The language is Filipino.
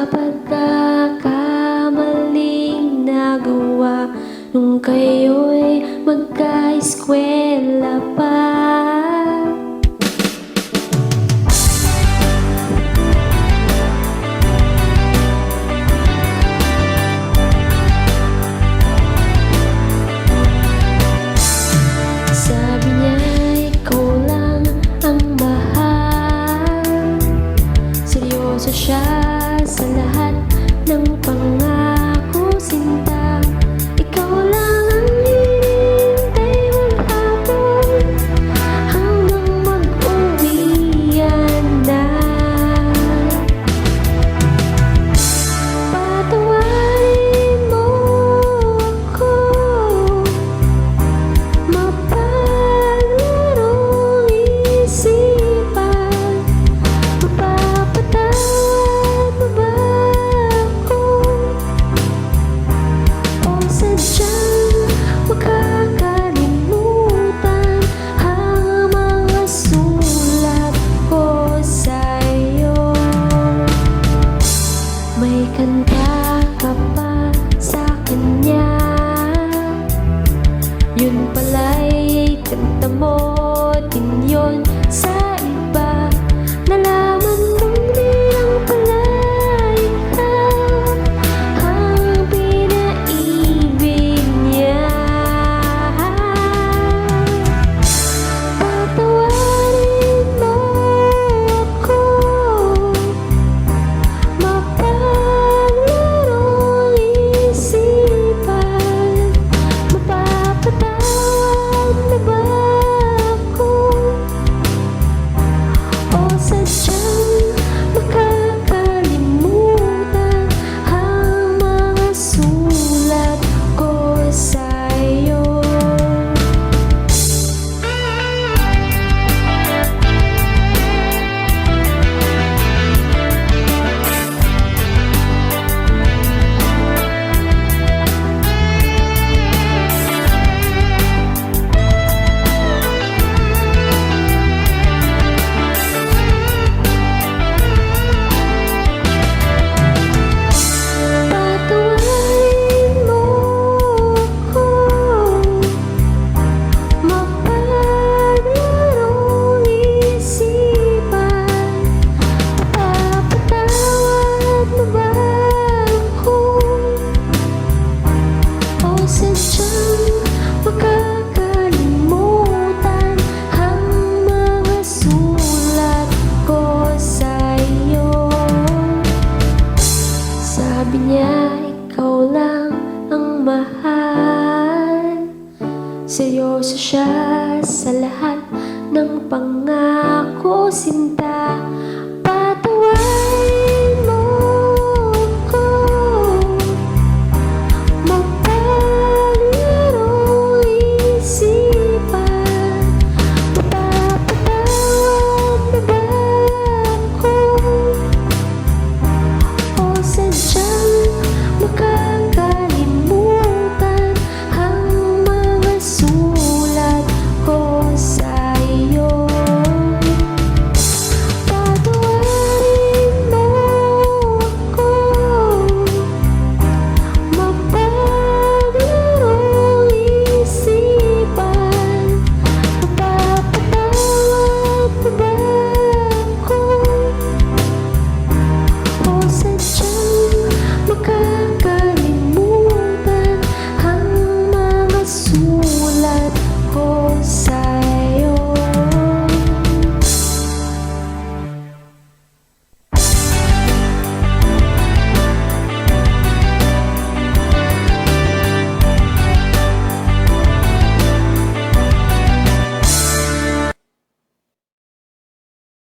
pagkakamaling nagawa nung kayo'y magka-eskwela pa. Sabi niya ikaw lang ang mahal, seryoso siya sa lahat ng pangako sinta. Ikaw lang ang hinihintay maghapon hanggang mag-uwian na. Patawarin mo ako, mapaglarong isipan. Mapapatawad mo ba ako, o sadyang makakalimutan ang mga sulat ko sa'yo? May kanta ka pa sa kanya, yun pala'y kanta mo din yun sa iba. Nalaman mong di lang pala ikaw ang pinaibig niya. Patawarin mo ako, mapaglarong isipan. Mapapatawad mo ba ako, o sadyang makakalimutan ang mga sulat ko sa'yo? Patawarin mo ako, mapaglarong isipan. Mapapatawad mo ba ako, o sadyang makakalimutan ang mga sulat ko sa'yo? Sabi niya ikaw lang ang mahal, seryoso siya sa lahat ng pangako sinta.